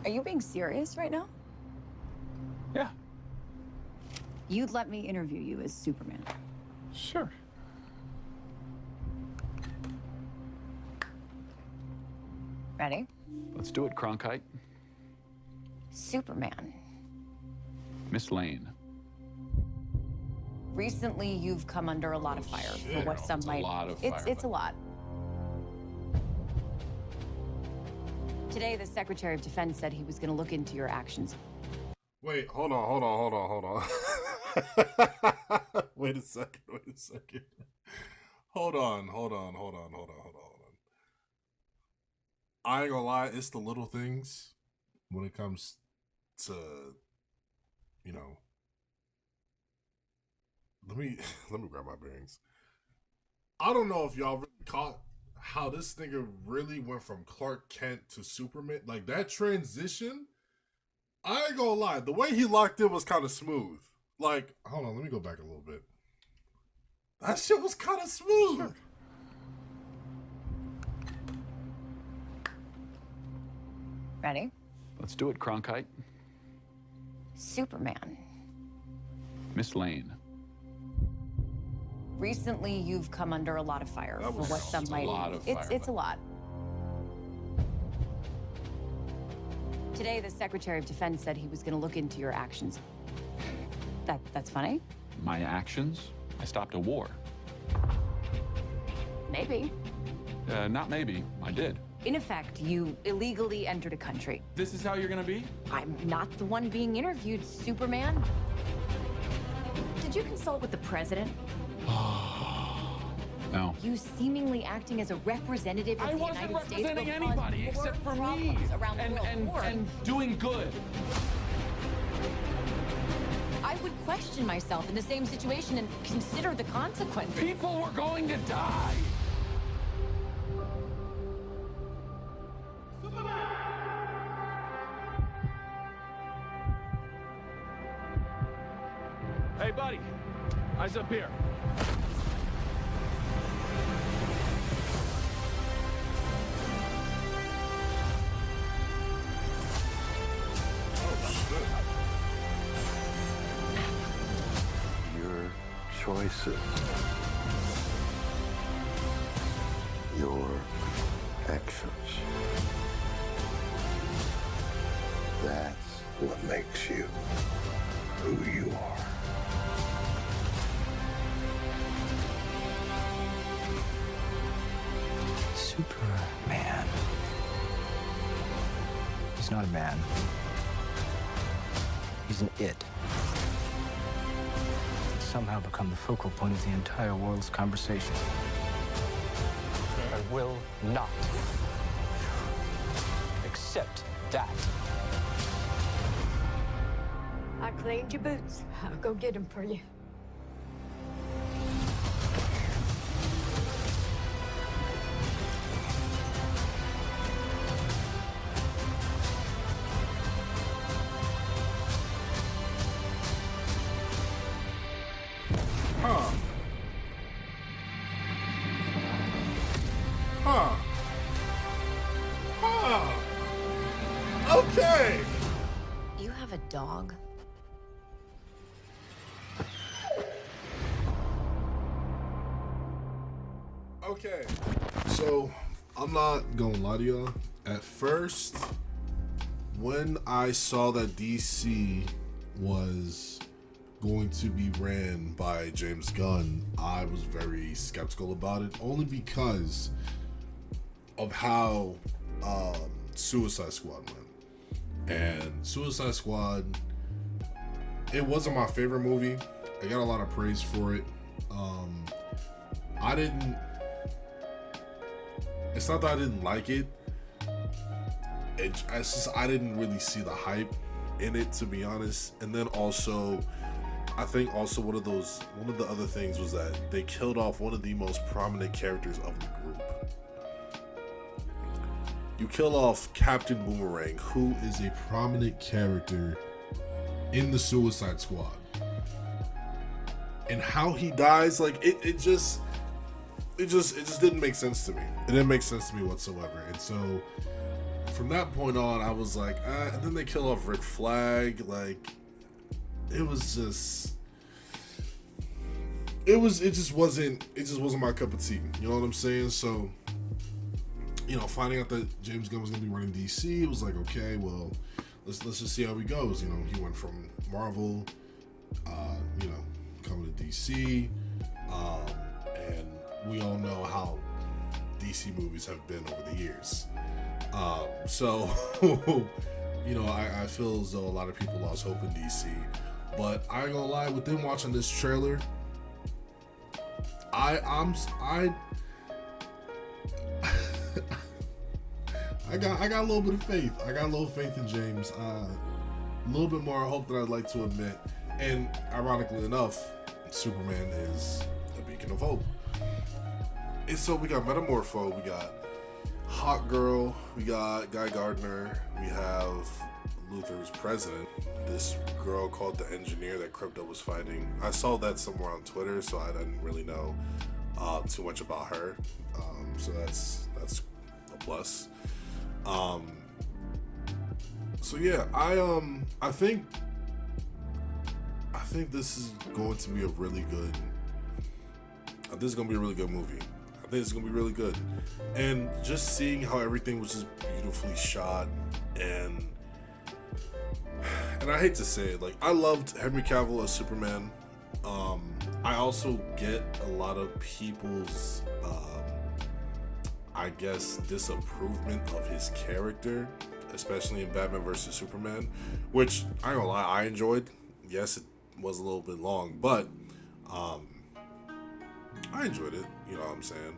Are you being serious right now? Yeah, You'd let me interview you as Superman. sure. Ready? Let's do it, Cronkite. Superman. Miss Lane. Recently, you've come under a lot of fire for what some It's a might. lot of It's fire, a lot. Today, the Secretary of Defense said he was going to look into your actions. Wait, hold on. Wait a second. Hold on. I ain't gonna lie, it's the little things when it comes to, you know. Let me grab my bearings. I don't know if y'all really caught how this nigga really went from Clark Kent to Superman. Like that transition, I ain't gonna lie, the way he locked in was kind of smooth. Like, hold on, let me go back a little bit. That shit was kind of smooth. Sure. Ready? Let's do it, Cronkite. Superman. Miss Lane. Recently, you've come under a lot of fire for what some might. It's a lot. Today, the Secretary of Defense said he was going to look into your actions. That's funny? My actions? I stopped a war. Maybe. Not maybe. I did. In effect, you illegally entered a country. This is how you're gonna be? I'm not the one being interviewed, Superman. Did you consult with the president? No. You seemingly acting as a representative of the United States. I wasn't representing anybody except for me. Around the world. And doing good. I would question myself in the same situation and consider the consequences. People were going to die. Hey, buddy. Eyes up here. Your choices. Your actions. That's what makes you who you are. Superman. He's not a man. He's an it. He's somehow become the focal point of the entire world's conversation. I will not accept that. I cleaned your boots. I'll go get them for you. Okay. You have a dog? Okay. So, I'm not gonna lie to y'all. At first, when I saw that DC was going to be ran by James Gunn, I was very skeptical about it, only because of how Suicide Squad went. And Suicide Squad, it wasn't my favorite movie. I got a lot of praise for it. It's not that I didn't like it. It's just I didn't really see the hype in it, to be honest. And then also, I think also one of the other things was that they killed off one of the most prominent characters of the group. You kill off Captain Boomerang, who is a prominent character in the Suicide Squad. And how he dies, like it just didn't make sense to me. It didn't make sense to me whatsoever. And so from that point on, I was like, and then they kill off Rick Flag. Like, it just wasn't my cup of tea. You know what I'm saying? So, you know, finding out that James Gunn was gonna be running DC, it was like, okay, well, let's just see how he goes. You know, he went from Marvel, you know, coming to DC, and we all know how DC movies have been over the years. So, you know, I feel as though a lot of people lost hope in DC. But I ain't gonna lie, with them watching this trailer, I got a little bit of faith. I got a little faith in James. A little bit more hope than I'd like to admit. And ironically enough, Superman is a beacon of hope. And so we got Metamorpho, we got Hawk Girl, we got Guy Gardner, we have Luthor's president, this girl called the Engineer that Krypto was fighting. I saw that somewhere on Twitter, so I didn't really know too much about her. So that's a plus. So yeah, I think this is going to be a really good. This is gonna be a really good movie. I think it's gonna be really good, and just seeing how everything was just beautifully shot, and I hate to say it, like, I loved Henry Cavill as Superman. I also get a lot of people's, I guess, disapprovement of his character, especially in Batman vs Superman, which I ain't gonna lie, I enjoyed. Yes, it was a little bit long, but I enjoyed it, you know what I'm saying?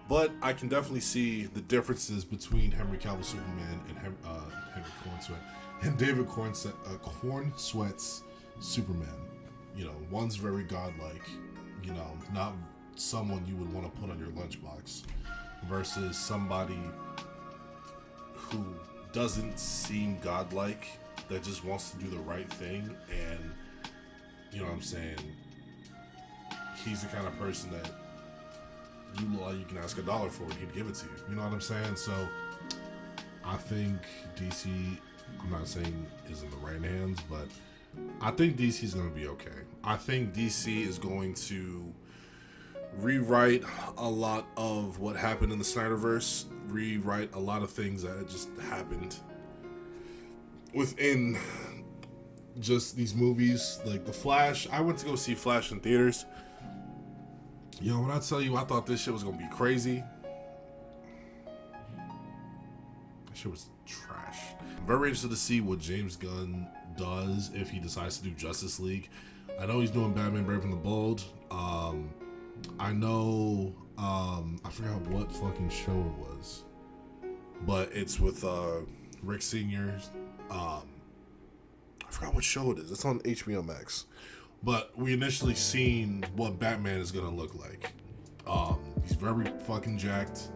But I can definitely see the differences between Henry Cavill Superman and Henry Cornsweat and David Cornsweat's Superman. You know, one's very godlike, you know, not someone you would want to put on your lunchbox, versus somebody who doesn't seem godlike, that just wants to do the right thing, and, you know what I'm saying, he's the kind of person that you can ask $1 for and he'd give it to you. You know what I'm saying? So I think DC, I'm not saying is in the right hands, but I think DC is going to be okay. I think DC is going to rewrite a lot of what happened in the Snyderverse, rewrite a lot of things that just happened within just these movies, like The Flash. I went to go see Flash in theaters. Yo, when I tell you I thought this shit was gonna be crazy, that shit was trash. I'm very interested to see what James Gunn does if he decides to do Justice League. I know he's doing Batman Brave and the Bold. I know, I forgot what fucking show it was, but it's with Rick Sr. I forgot what show it is. It's on HBO Max. But we initially seen what Batman is gonna look like. He's very fucking jacked.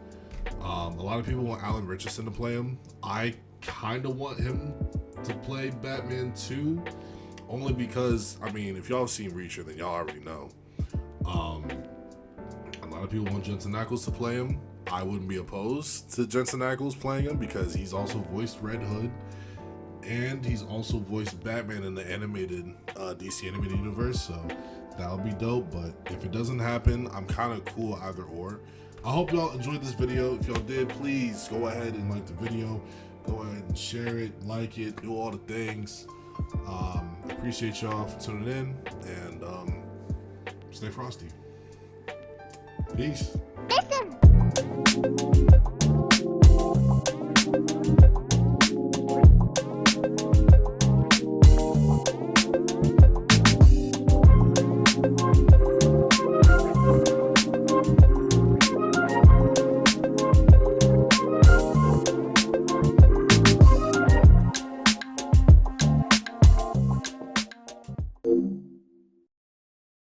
A lot of people want Alan Richardson to play him. I kind of want him to play Batman too, only because, I mean, if y'all have seen Reacher, then y'all already know. A lot of people want Jensen Ackles to play him. I wouldn't be opposed to Jensen Ackles playing him, because he's also voiced Red Hood, and he's also voiced Batman in the animated DC animated universe, so that would be dope. But if it doesn't happen, I'm kind of cool either or. I hope y'all enjoyed this video. If y'all did, please go ahead and like the video, go ahead and share it, like it, do all the things. Appreciate y'all for tuning in, and stay frosty. Peace. Listen.